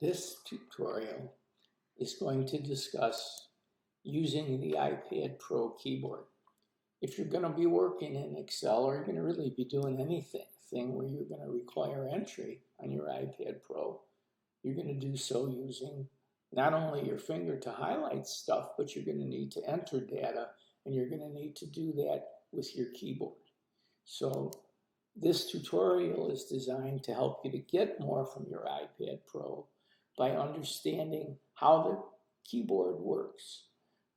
This tutorial is going to discuss using the iPad Pro keyboard. If you're going to be working in Excel, or you're going to really be doing anything where you're going to require entry on your iPad Pro, you're going to do so using not only your finger to highlight stuff, but you're going to need to enter data, and you're going to need to do that with your keyboard. So this tutorial is designed to help you to get more from your iPad Pro by understanding how the keyboard works.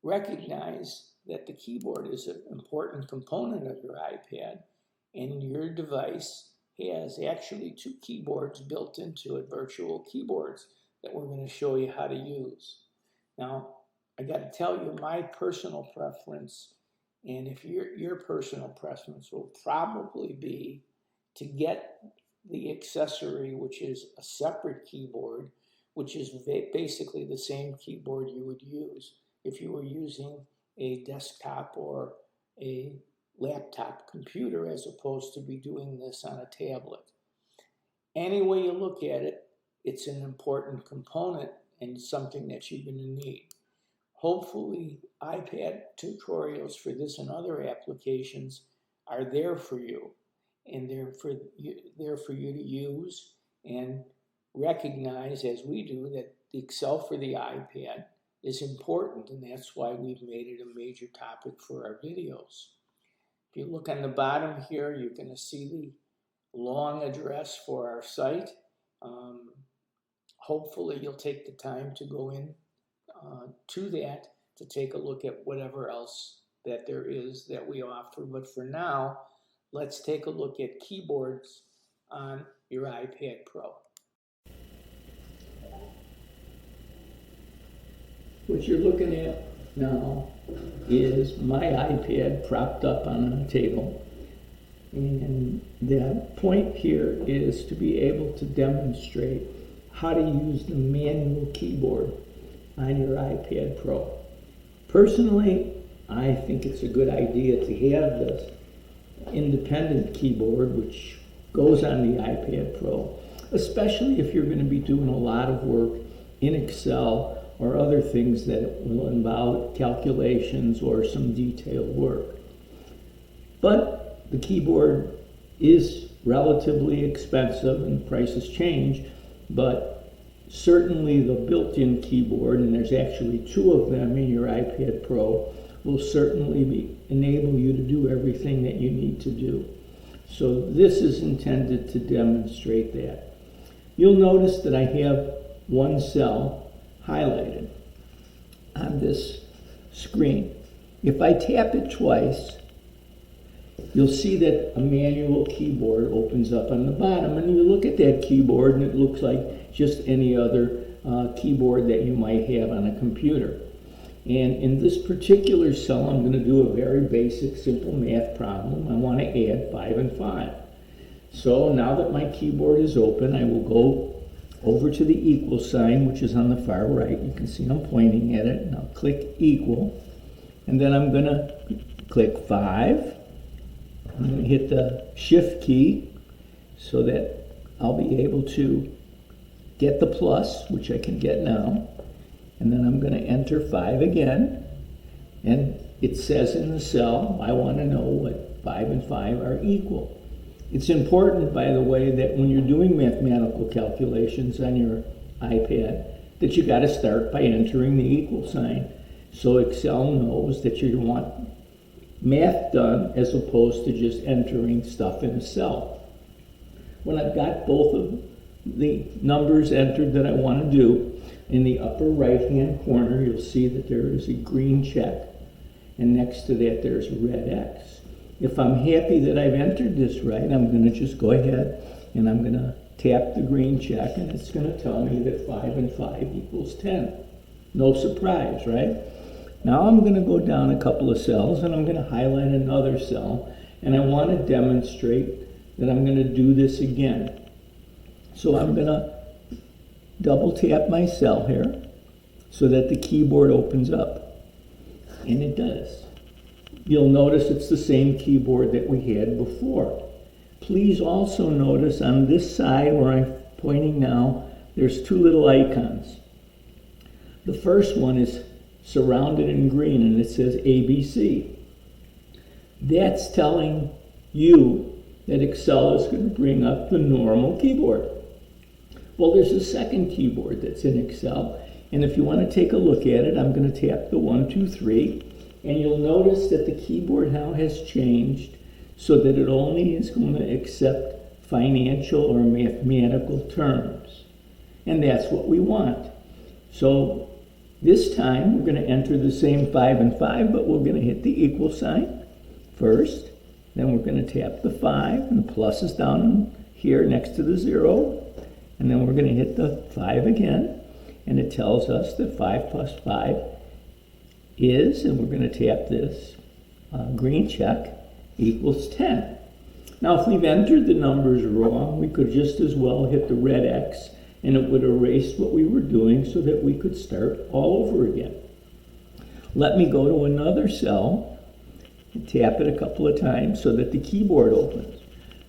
Recognize that the keyboard is an important component of your iPad, and your device has actually two keyboards built into it, virtual keyboards, that we're going to show you how to use. Now, I got to tell you my personal preference, and if your personal preference will probably be to get the accessory, which is a separate keyboard, which is basically the same keyboard you would use if you were using a desktop or a laptop computer, as opposed to be doing this on a tablet. Any way you look at it, it's an important component and something that you're going to need. Hopefully, iPad tutorials for this and other applications are there for you, and they're for you to use and recognize, as we do, that the Excel for the iPad is important, and that's why we've made it a major topic for our videos. If you look on the bottom here, you're going to see the long address for our site. Hopefully you'll take the time to go in to that to take a look at whatever else that there is that we offer. But for now, let's take a look at keyboards on your iPad Pro. What you're looking at now is my iPad propped up on a table. And the point here is to be able to demonstrate how to use the manual keyboard on your iPad Pro. Personally, I think it's a good idea to have this independent keyboard which goes on the iPad Pro, especially if you're going to be doing a lot of work in Excel or other things that will involve calculations or some detailed work. But the keyboard is relatively expensive and prices change, but certainly the built-in keyboard, and there's actually two of them in your iPad Pro, will certainly enable you to do everything that you need to do. So this is intended to demonstrate that. You'll notice that I have one cell highlighted on this screen. If I tap it twice, you'll see that a manual keyboard opens up on the bottom, and you look at that keyboard and it looks like just any other keyboard that you might have on a computer. And in this particular cell, I'm going to do a very basic, simple math problem. I want to add 5 and 5. So now that my keyboard is open, I will go over to the equal sign, which is on the far right. You can see I'm pointing at it, and I'll click equal. And then I'm going to click 5. I'm going to hit the shift key so that I'll be able to get the plus, which I can get now. And then I'm going to enter 5 again. And it says in the cell, I want to know what 5 and 5 are equal. It's important, by the way, that when you're doing mathematical calculations on your iPad, that you got to start by entering the equal sign, so Excel knows that you want math done as opposed to just entering stuff in a cell. When I've got both of the numbers entered that I want to do, in the upper right-hand corner, you'll see that there is a green check, and next to that there's a red X. If I'm happy that I've entered this right, I'm going to just go ahead and I'm going to tap the green check, and it's going to tell me that 5 and 5 equals 10. No surprise, right? Now I'm going to go down a couple of cells and I'm going to highlight another cell, and I want to demonstrate that I'm going to do this again. So I'm going to double tap my cell here so that the keyboard opens up, and it does. You'll notice it's the same keyboard that we had before. Please also notice on this side where I'm pointing now, there's two little icons. The first one is surrounded in green and it says ABC. That's telling you that Excel is going to bring up the normal keyboard. Well, there's a second keyboard that's in Excel, and if you want to take a look at it, I'm going to tap the 1, 2, 3, and you'll notice that the keyboard now has changed so that it only is going to accept financial or mathematical terms. And that's what we want. So this time we're going to enter the same 5 and 5, but we're going to hit the equal sign first. Then we're going to tap the 5, and the plus is down here next to the 0. And then we're going to hit the 5 again, and it tells us that 5 plus 5 is, and we're going to tap this green check, equals 10. Now, if we've entered the numbers wrong, we could just as well hit the red X, and it would erase what we were doing so that we could start all over again. Let me go to another cell and tap it a couple of times so that the keyboard opens.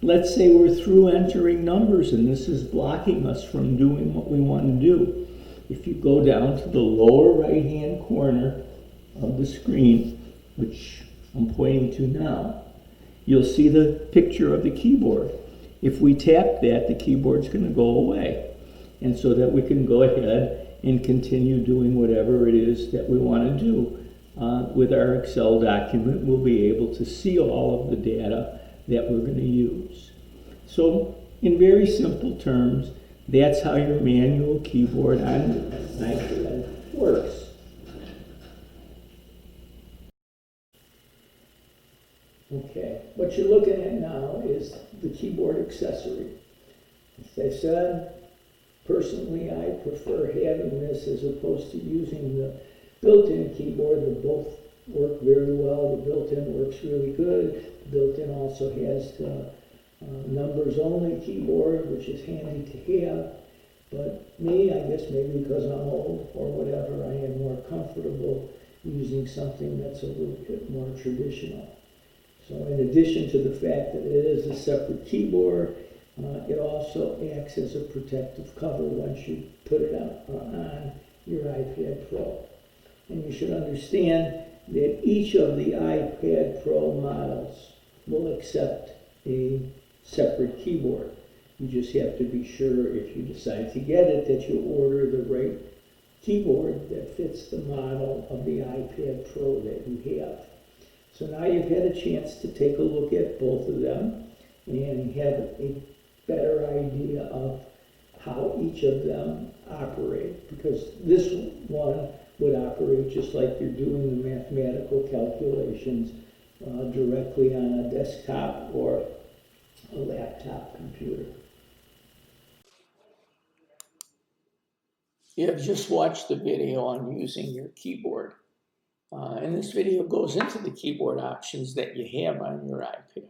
Let's say we're through entering numbers and this is blocking us from doing what we want to do. If you go down to the lower right-hand corner of the screen, which I'm pointing to now, you'll see the picture of the keyboard. If we tap that, the keyboard's going to go away. And so that we can go ahead and continue doing whatever it is that we want to do. With our Excel document, we'll be able to see all of the data that we're going to use. So in very simple terms, that's how your manual keyboard on iPad works. Okay, what you're looking at now is the keyboard accessory. As I said, personally I prefer having this as opposed to using the built-in keyboard. They both work very well. The built-in works really good. The built-in also has the numbers-only keyboard, which is handy to have. But me, I guess maybe because I'm old or whatever, I am more comfortable using something that's a little bit more traditional. So in addition to the fact that it is a separate keyboard, it also acts as a protective cover once you put it on your iPad Pro. And you should understand that each of the iPad Pro models will accept a separate keyboard. You just have to be sure, if you decide to get it, that you order the right keyboard that fits the model of the iPad Pro that you have. So now you've had a chance to take a look at both of them and have a better idea of how each of them operate, because this one would operate just like you're doing the mathematical calculations directly on a desktop or a laptop computer. You have just watched the video on using your keyboard. And this video goes into the keyboard options that you have on your iPad.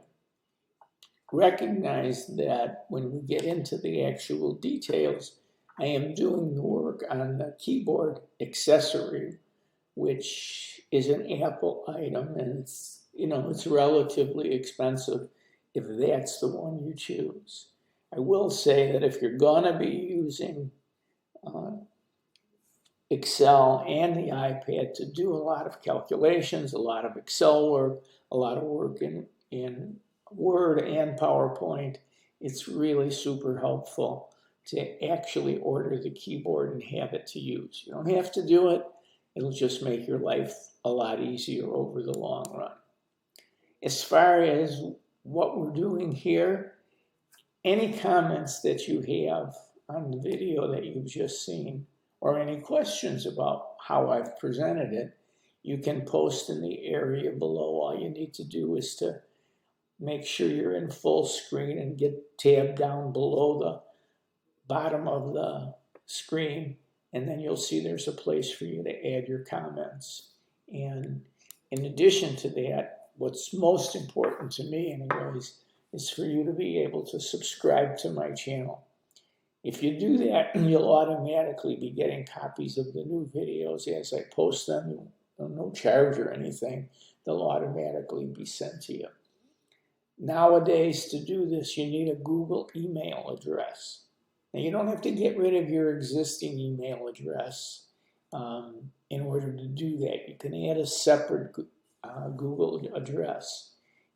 Recognize that when we get into the actual details, I am doing the work on the keyboard accessory, which is an Apple item, and it's relatively expensive if that's the one you choose. I will say that if you're gonna be using Excel and the iPad to do a lot of calculations, a lot of Excel work, a lot of work in Word and PowerPoint, it's really super helpful to actually order the keyboard and have it to use. You don't have to do it. It'll just make your life a lot easier over the long run. As far as what we're doing here, any comments that you have on the video that you've just seen, or any questions about how I've presented it, you can post in the area below. All you need to do is to make sure you're in full screen and get tabbed down below the bottom of the screen, and then you'll see there's a place for you to add your comments. And in addition to that, what's most important to me anyways, is for you to be able to subscribe to my channel. If you do that, you'll automatically be getting copies of the new videos as I post them. No charge or anything. They'll automatically be sent to you. Nowadays, to do this, you need a Google email address. Now, you don't have to get rid of your existing email address in order to do that. You can add a separate Google address,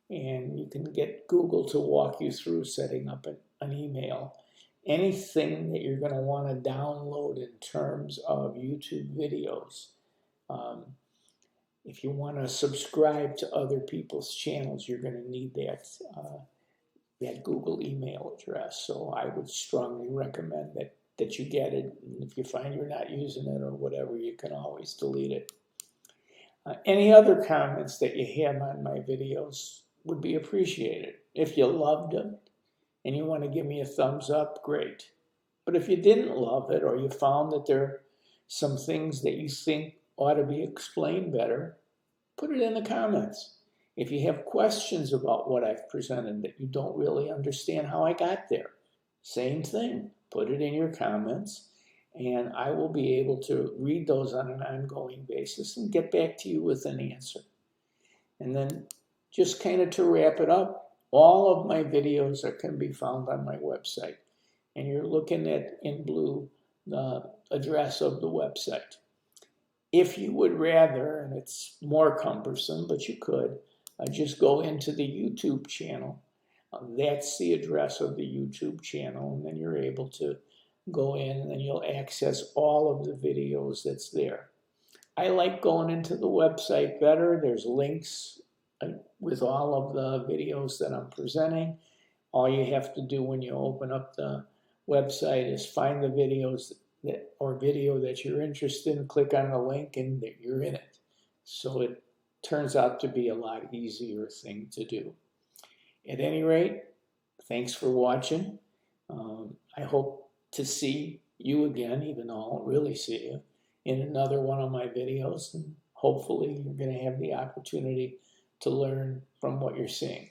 and you can get Google to walk you through setting up an email. Anything that you're going to want to download in terms of YouTube videos. If you want to subscribe to other people's channels, you're going to need that Google email address. So I would strongly recommend that you get it. And if you find you're not using it or whatever, you can always delete it. Any other comments that you have on my videos would be appreciated. If you loved them and you want to give me a thumbs up, great. But if you didn't love it, or you found that there are some things that you think ought to be explained better, put it in the comments. If you have questions about what I've presented that you don't really understand how I got there, same thing. Put it in your comments, and I will be able to read those on an ongoing basis and get back to you with an answer. And then just kind of to wrap it up, all of my videos can be found on my website. And you're looking at, in blue, the address of the website. If you would rather, and it's more cumbersome, but you could, just go into the YouTube channel. That's the address of the YouTube channel, and then you're able to go in and then you'll access all of the videos that's there. I like going into the website better. There's links with all of the videos that I'm presenting. All you have to do when you open up the website is find the videos video that you're interested in, click on the link, and you're in it. So it turns out to be a lot easier thing to do. At any rate, thanks for watching. I hope to see you again, even though I won't really see you, in another one of my videos. And hopefully you're going to have the opportunity to learn from what you're seeing.